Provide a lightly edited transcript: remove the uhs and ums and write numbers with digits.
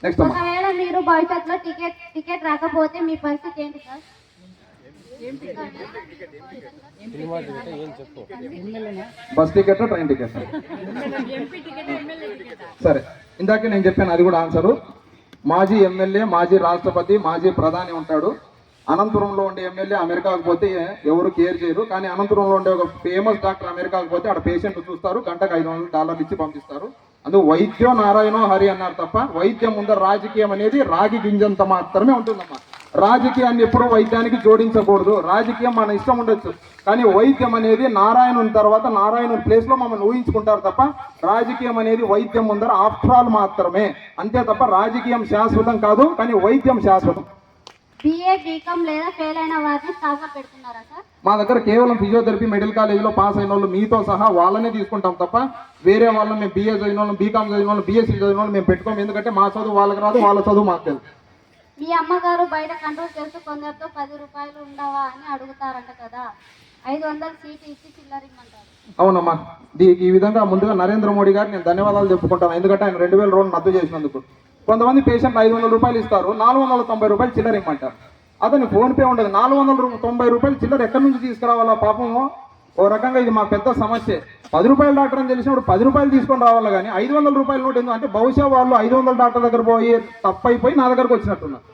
Next అమ్మా. ఒకవేళ మీరు భవిష్యత్తులో టికెట్ రాకపోతే మీ పరిస్థితి ఏంటి sir? Bus ticket, train ticket? సరే, ఇందాక నేను చెప్పాను, అది కూడా ఆన్సరు. మాజీ ఎమ్మెల్యే, మాజీ రాష్ట్రపతి, మాజీ ప్రధాని ఉంటాడు. అనంతపురంలో ఉండే ఎమ్మెల్యే అమెరికాకు పోతే ఎవరు కేర్ చేయరు, కానీ అనంతపురంలో ఉండే ఒక ఫేమస్ డాక్టర్ అమెరికాకు పోతే ఆడ పేషెంట్ చూస్తారు, గంటకు $500 ఇచ్చి పంపిస్తారు. అందుకు వైద్యం నారాయణో హరి అన్నారు తప్ప వైద్యం ముందర రాజకీయం అనేది రాగి గింజంత మాత్రమే ఉంటుందమ్మా. రాజకీయాన్ని ఎప్పుడూ వైద్యానికి జోడించకూడదు. రాజకీయం మన ఇష్టం ఉండొచ్చు, కానీ వైద్యం అనేది నారాయణుని తర్వాత నారాయణుని ప్లేస్ లో మమ్మల్ని ఊహించుకుంటారు తప్ప రాజకీయం అనేది వైద్యం ముందర ఆఫ్టర్ ఆల్ మాత్రమే, అంతే తప్ప రాజకీయం శాశ్వతం కాదు, కానీ వైద్యం శాశ్వతం. బిఏ, బీకామ్ లేదా ఫెయిల్ అయిన వారిని స్టాఫ్గా పెడుతున్నారా సార్? మా దగ్గర కేవలం ఫిజియోథెరపీ మెడికల్ కాలేజీలో పాస్ అయిన వాళ్ళు మీతో సహా వాళ్ళనే తీసుకుంటాం తప్ప వేరే వాళ్ళని మేము బిఏ చదివిన వాళ్ళు, బీకామ్ చదివిన వాళ్ళు, బీఎస్సీ చదివిన వాళ్ళు మేము పెట్టుకోము. ఎందుకంటే మా చదువు వాళ్ళకి రాదు, వాళ్ళ చదువు మాకు తెలుసు. మీ అమ్మగారు బయట కంట్రోల్ చేస్తూ కొందరితో ₹10 ఉండవా అని అడుగుతారంట కదా, 500 సీటు ఇచ్చి చిల్లరింగ్మంటారు. అవునమ్మా, ఈ విధంగా ముందుగా నరేంద్ర మోడీ గారికి నేను ధన్యవాదాలు చెప్పుకుంటాను. ఎందుకంటే ఆయన 2000 రోజులు రద్దు చేసినందుకు. కొంతమంది పేషెంట్లు ₹500 ఇస్తారు, ₹490 చిల్లర ఇమ్మంటారు. అతని ఫోన్పే ఉండదు, ₹490 చిల్లర ఎక్కడి నుంచి తీసుకురావాలా పాపము. ఓ రకంగా ఇది మా పెద్ద సమస్య. ₹10 డాక్టర్ అని తెలిసినప్పుడు ₹10 తీసుకొని రావాలి, కానీ ₹500 నోట్ ఎందుకు అంటే బహుశా వాళ్ళు 500 డాక్టర్ దగ్గర పోయి తప్పైపోయి నా దగ్గరకు వచ్చినట్టున్నారు.